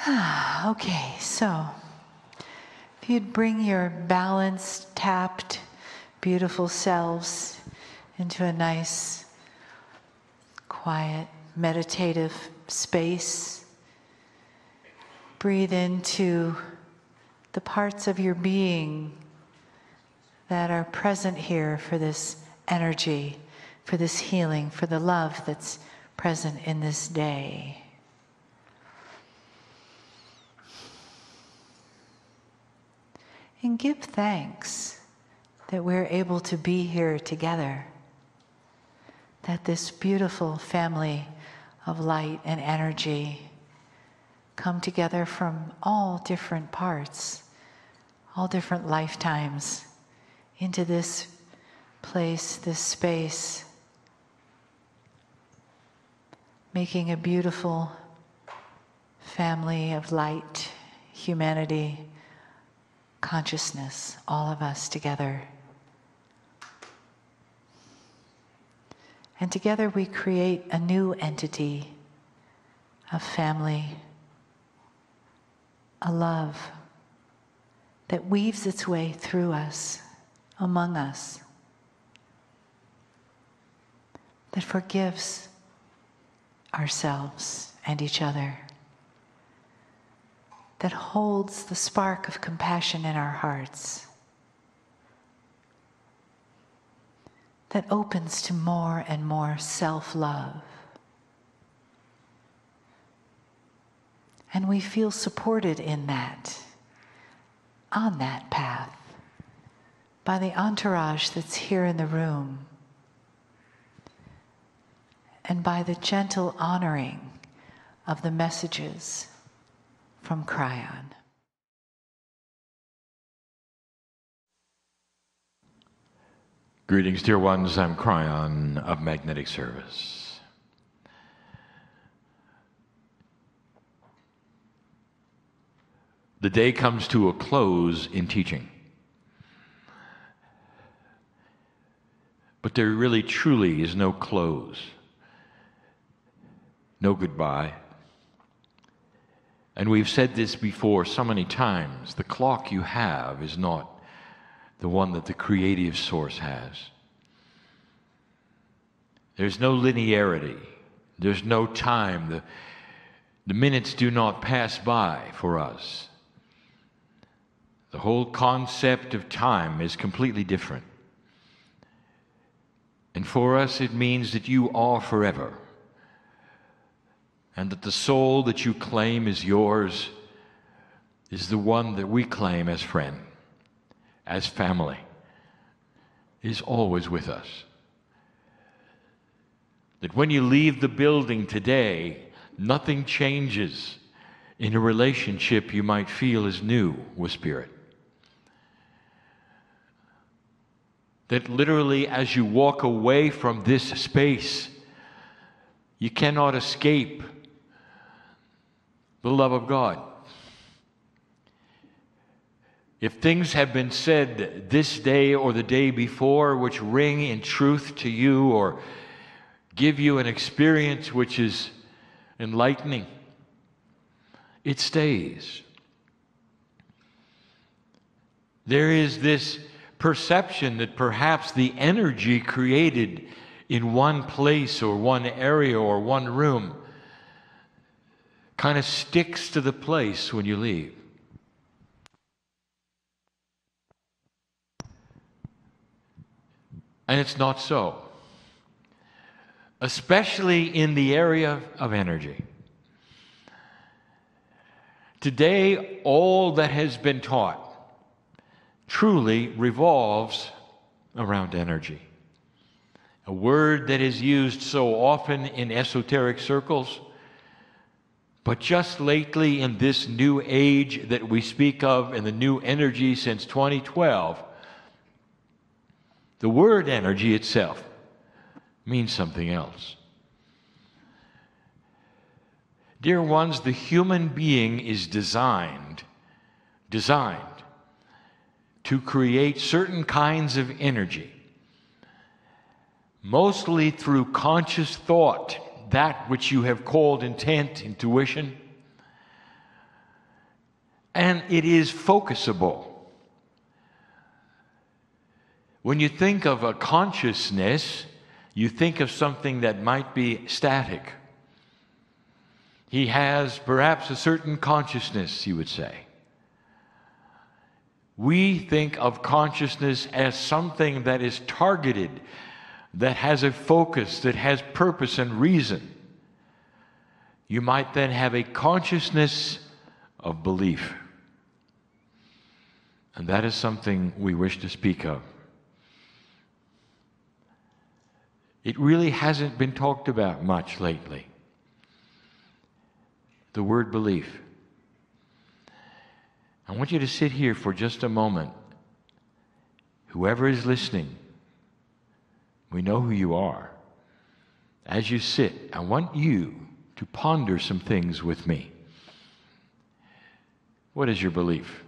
Okay, so if you'd bring your balanced, tapped, beautiful selves into a nice, quiet, meditative space. Breathe into the parts of your being that are present here for this energy, for this healing, for the love that's present in this day. And give thanks that we're able to be here together, that this beautiful family of light and energy come together from all different parts, all different lifetimes, into this place, this space, making a beautiful family of light, humanity, consciousness, all of us together. And together we create a new entity, a family, a love that weaves its way through us, among us, that forgives ourselves and each other, that holds the spark of compassion in our hearts, that opens to more and more self-love. And we feel supported in that, on that path, by the entourage that's here in the room, and by the gentle honoring of the messages from Kryon. Greetings, dear ones. I'm Kryon of Magnetic Service. The day comes to a close in teaching. But there really truly is no close, no goodbye. And we've said this before so many times, the clock you have is not the one that the creative source has. There's no linearity. There's no time. The minutes do not pass by for us. The whole concept of time is completely different. And for us, it means that you are forever. And that the soul that you claim is yours is the one that we claim as friend, as family, is always with us. That when you leave the building today, nothing changes in a relationship you might feel is new with Spirit. That literally as you walk away from this space, you cannot escape the love of God. If things have been said this day or the day before which ring in truth to you or give you an experience which is enlightening, it stays. There is this perception that perhaps the energy created in one place or one area or one room kind of sticks to the place when you leave. And it's not so. Especially in the area of energy. Today, all that has been taught truly revolves around energy. A word that is used so often in esoteric circles, but just lately in this new age that we speak of in the new energy since 2012, the word energy itself means something else. Dear ones, the human being is designed to create certain kinds of energy, mostly through conscious thought, that which you have called intent, intuition, and it is focusable. When you think of a consciousness, you think of something that might be static. He has perhaps a certain consciousness, you would say. We think of consciousness as something that is targeted, that has a focus, that has purpose and reason. You might then have a consciousness of belief. And that is something we wish to speak of. It really hasn't been talked about much lately. The word belief. I want you to sit here for just a moment. Whoever is listening, we know who you are. As you sit, I want you to ponder some things with me. What is your belief?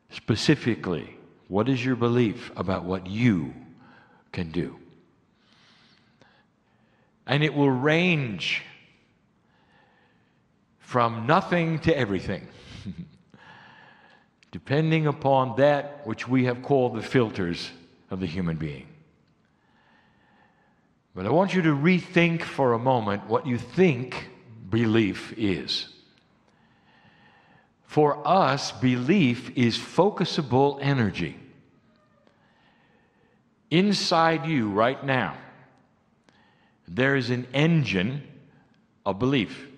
Specifically, what is your belief about what you can do? And it will range from nothing to everything, depending upon that which we have called the filters of the human being. But I want you to rethink for a moment what you think belief is. For us, belief is focusable energy. Inside you right now, there is an engine of belief.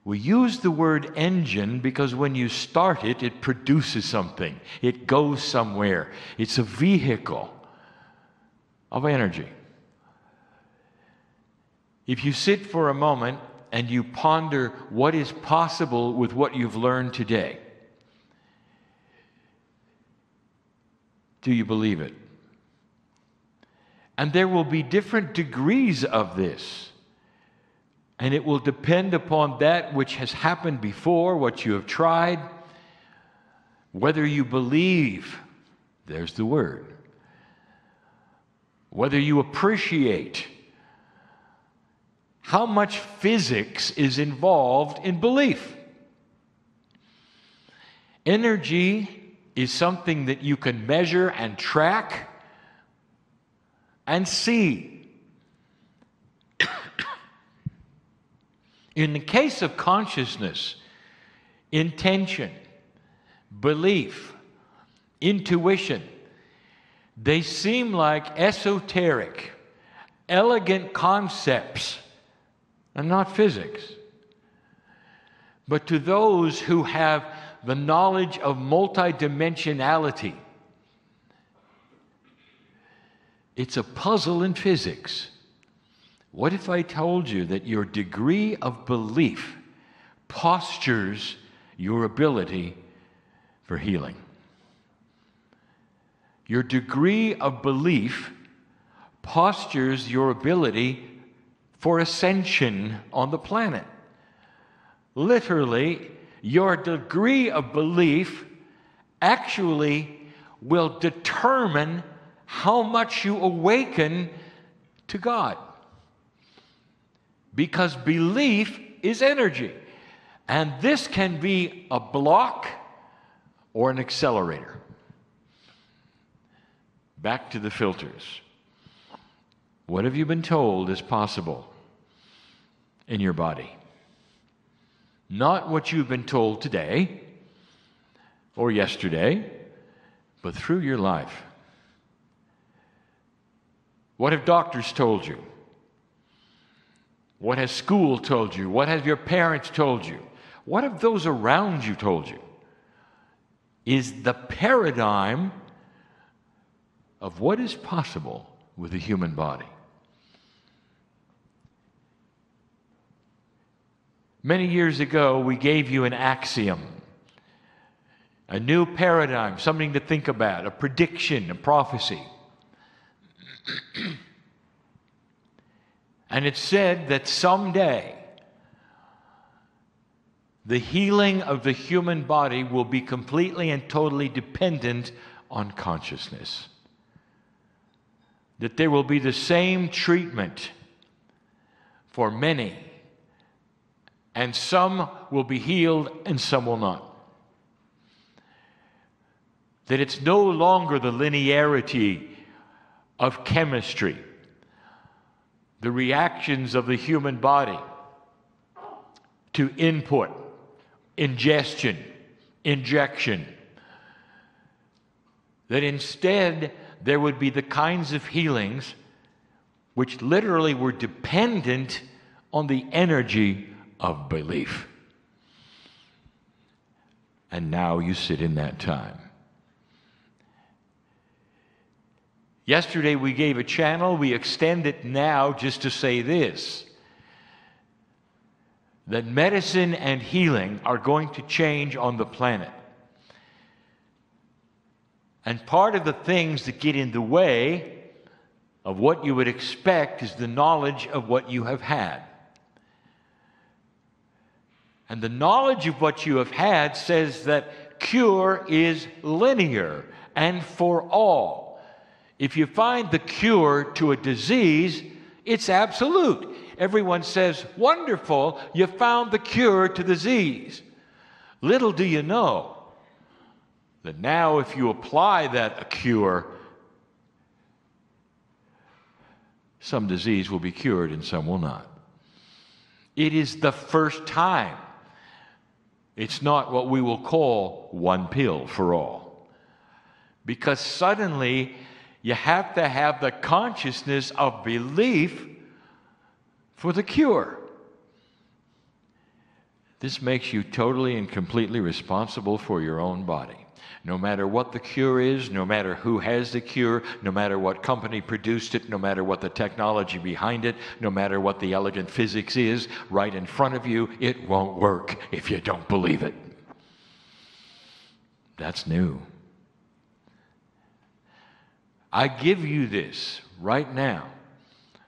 We use the word engine because when you start it, it produces something. It goes somewhere. It's a vehicle of energy. If you sit for a moment and you ponder what is possible with what you've learned today, do you believe it? And there will be different degrees of this. And it will depend upon that which has happened before, what you have tried, whether you believe, there's the word, whether you appreciate how much physics is involved in belief. Energy is something that you can measure and track and see. In the case of consciousness, intention, belief, intuition, they seem like esoteric, elegant concepts and not physics. But to those who have the knowledge of multidimensionality, it's a puzzle in physics. What if I told you that your degree of belief postures your ability for healing? Your degree of belief postures your ability for ascension on the planet. Literally, your degree of belief actually will determine how much you awaken to God. Because belief is energy. And this can be a block or an accelerator. Back to the filters. What have you been told is possible in your body? Not what you've been told today or yesterday, but through your life. What have doctors told you? What has school told you? What have your parents told you? What have those around you told you? Is the paradigm of what is possible with the human body. Many years ago, we gave you an axiom, a new paradigm, something to think about, a prediction, a prophecy. And it said that someday the healing of the human body will be completely and totally dependent on consciousness. That there will be the same treatment for many and some will be healed and some will not. That it's no longer the linearity of chemistry, the reactions of the human body to input, ingestion, injection. That instead there would be the kinds of healings which literally were dependent on the energy of belief. And now you sit in that time. Yesterday we gave a channel. We extend it now just to say this: that medicine and healing are going to change on the planet. And part of the things that get in the way of what you would expect is the knowledge of what you have had. And the knowledge of what you have had says that cure is linear and for all. If you find the cure to a disease, it's absolute. Everyone says, wonderful, you found the cure to the disease. Little do you know that now if you apply that cure, some disease will be cured and some will not. It is the first time. It's not what we will call one pill for all. Because suddenly you have to have the consciousness of belief for the cure. This makes you totally and completely responsible for your own body. No matter what the cure is, no matter who has the cure, no matter what company produced it, no matter what the technology behind it, no matter what the elegant physics is right in front of you, it won't work if you don't believe it. That's new. I give you this right now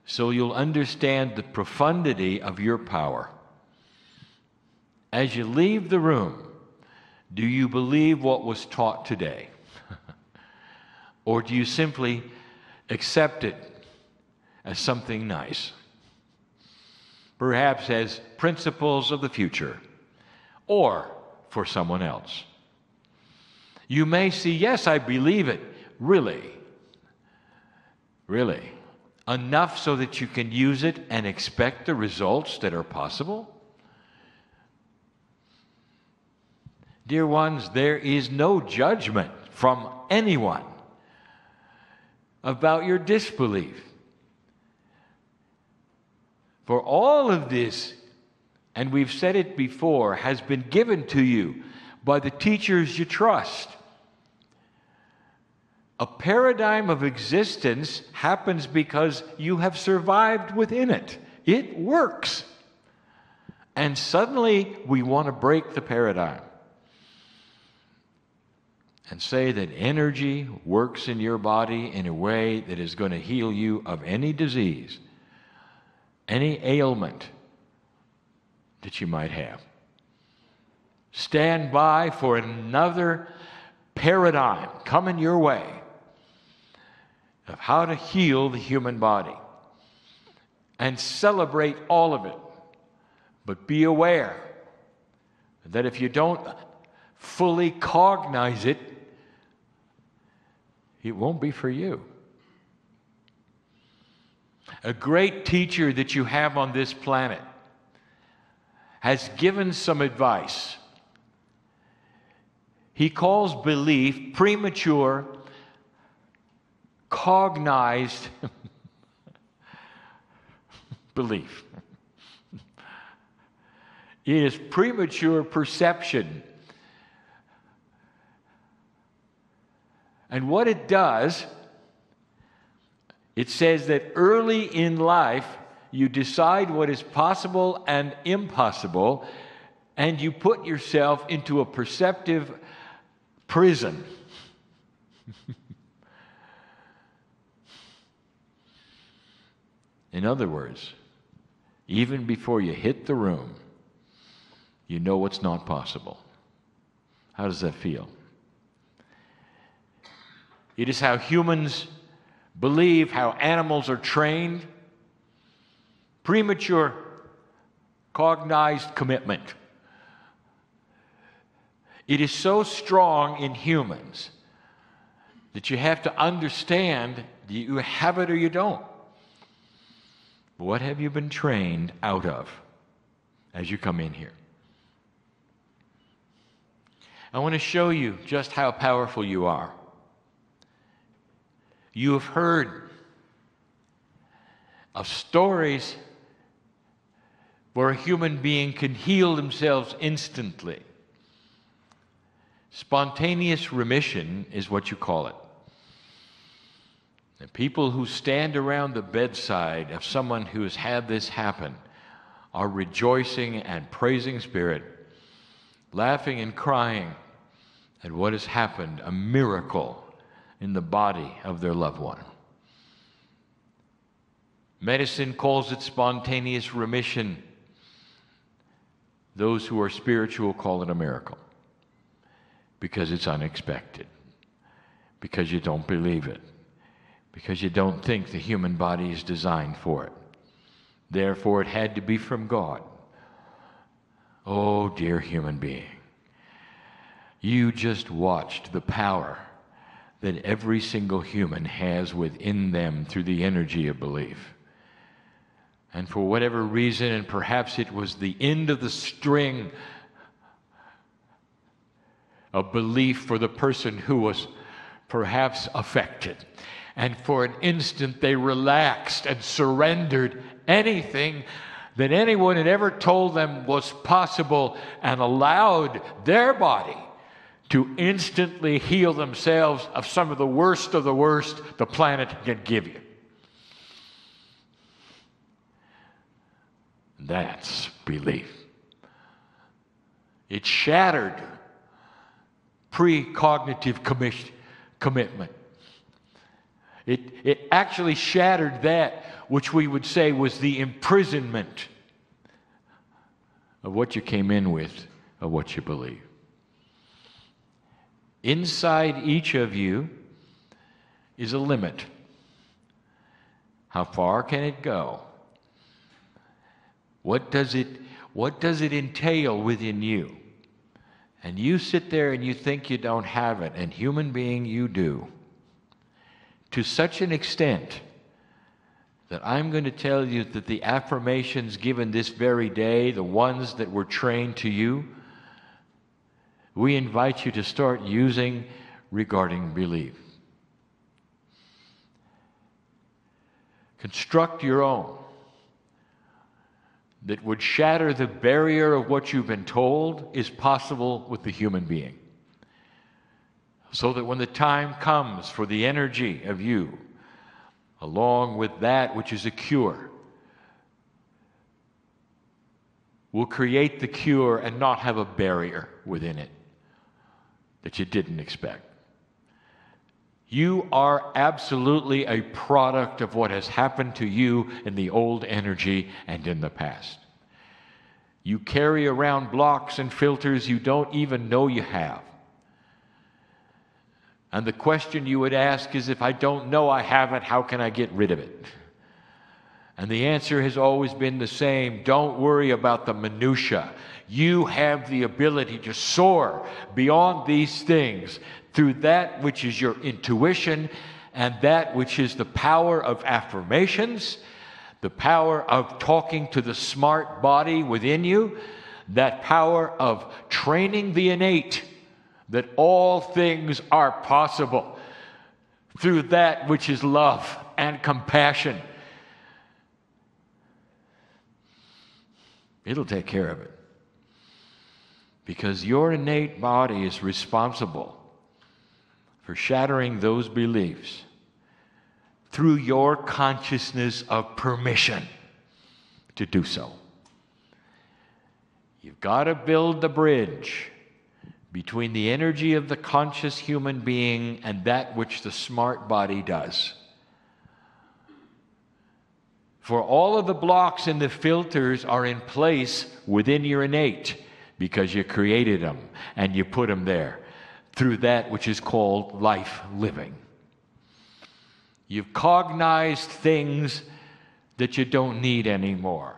so you'll understand the profundity of your power. As you leave the room, do you believe what was taught today? Or do you simply accept it as something nice? Perhaps as principles of the future, or for someone else. You may see, yes, I believe it. Really? Really? Enough so that you can use it and expect the results that are possible? Dear ones, there is no judgment from anyone about your disbelief. For all of this, and we've said it before, has been given to you by the teachers you trust. A paradigm of existence happens because you have survived within it. It works. And suddenly we want to break the paradigm and say that energy works in your body in a way that is going to heal you of any disease, any ailment that you might have. Stand by for another paradigm coming your way of how to heal the human body, and celebrate all of it. But be aware that if you don't fully cognize it, it won't be for you. A great teacher that you have on this planet has given some advice. He calls belief premature, cognized belief. It is premature perception. And what it does, it says that early in life, you decide what is possible and impossible, and you put yourself into a perceptive prison. In other words, even before you hit the room, you know what's not possible. How does that feel? It is how humans believe, how animals are trained. Premature cognized commitment. It is so strong in humans that you have to understand you have it or you don't. What have you been trained out of as you come in here? I want to show you just how powerful you are. You have heard of stories where a human being can heal themselves instantly. Spontaneous remission is what you call it. And people who stand around the bedside of someone who has had this happen are rejoicing and praising Spirit, laughing and crying at what has happened, a miracle in the body of their loved one. Medicine calls it spontaneous remission. Those who are spiritual call it a miracle because it's unexpected, because you don't believe it, because you don't think the human body is designed for it. Therefore, it had to be from God. Oh, dear human being, you just watched the power that every single human has within them through the energy of belief. And for whatever reason, and perhaps it was the end of the string of belief for the person who was perhaps affected. And for an instant, they relaxed and surrendered anything that anyone had ever told them was possible and allowed their body to instantly heal themselves of some of the worst the planet can give you. That's belief. It shattered precognitive commitment. It actually shattered that which we would say was the imprisonment of what you came in with, of what you believe. Inside each of you is a limit. How far can it go? What does it entail within you? And you sit there and you think you don't have it, and human being, you do. To such an extent that I'm going to tell you that the affirmations given this very day, the ones that were trained to you, we invite you to start using regarding belief. Construct your own that would shatter the barrier of what you've been told is possible with the human being. So that when the time comes for the energy of you, along with that which is a cure, will create the cure and not have a barrier within it that you didn't expect. You are absolutely a product of what has happened to you in the old energy and in the past. You carry around blocks and filters you don't even know you have. And the question you would ask is, if I don't know I have it, how can I get rid of it? And the answer has always been the same. Don't worry about the minutia. You have the ability to soar beyond these things through that which is your intuition and that which is the power of affirmations, the power of talking to the smart body within you, that power of training the innate, that all things are possible through that which is love and compassion. It'll take care of it. Because your innate body is responsible for shattering those beliefs through your consciousness of permission to do so. You've got to build the bridge between the energy of the conscious human being and that which the smart body does. For all of the blocks and the filters are in place within your innate because you created them and you put them there through that which is called life living. You've cognized things that you don't need anymore.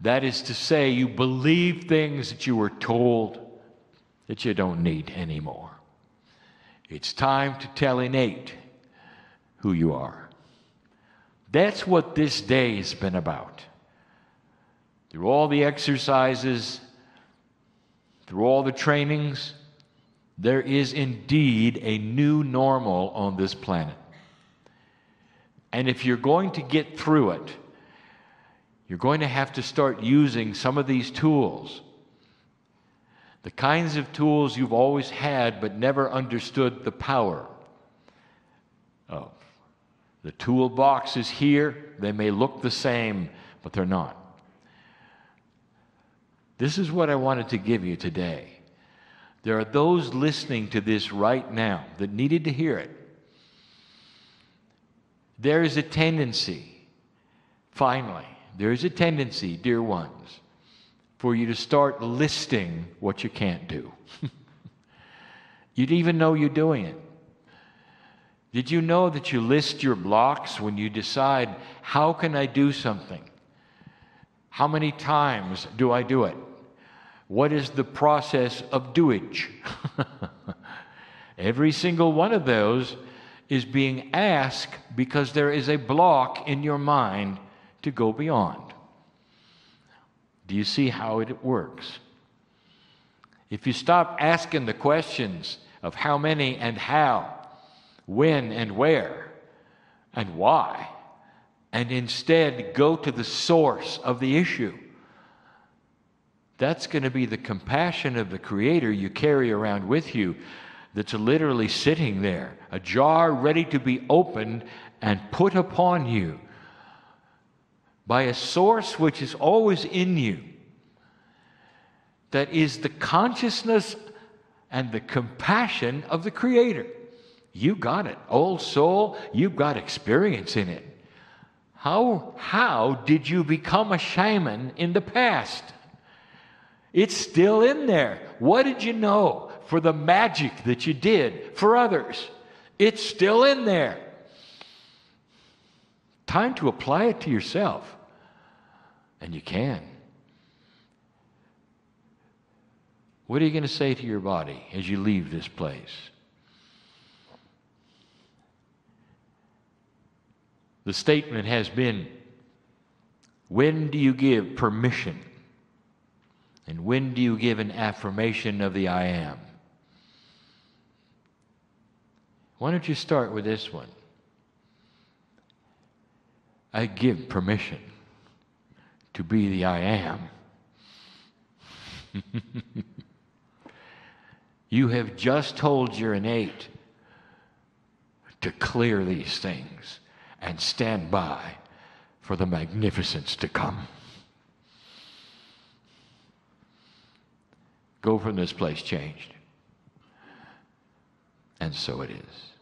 That is to say, you believe things that you were told that you don't need anymore. It's time to tell innate who you are. That's what this day has been about. Through all the exercises, through all the trainings, there is indeed a new normal on this planet. And if you're going to get through it, you're going to have to start using some of these tools. The kinds of tools you've always had but never understood the power of. The toolbox is here. They may look the same, but they're not. This is what I wanted to give you today. There are those listening to this right now that needed to hear it. There is a tendency, finally, there is a tendency, dear ones, for you to start listing what you can't do. You'd even know you're doing it. Did you know that you list your blocks when you decide, how can I do something? How many times do I do it? What is the process of doage? Every single one of those is being asked because there is a block in your mind to go beyond. Do you see how it works? If you stop asking the questions of how many and how, when and where, and why, and instead go to the source of the issue, that's going to be the compassion of the Creator you carry around with you, that's literally sitting there, a jar ready to be opened and put upon you by a source which is always in you, that is the consciousness and the compassion of the Creator. You got it. Old soul, you've got experience in it. How did you become a shaman in the past? It's still in there. What did you know for the magic that you did for others? It's still in there. Time to apply it to yourself. And you can. What are you going to say to your body as you leave this place? The statement has been, when do you give permission? And when do you give an affirmation of the I am? Why don't you start with this one? I give permission to be the I am. You have just told your innate to clear these things and stand by for the magnificence to come. Go from this place changed. And so it is.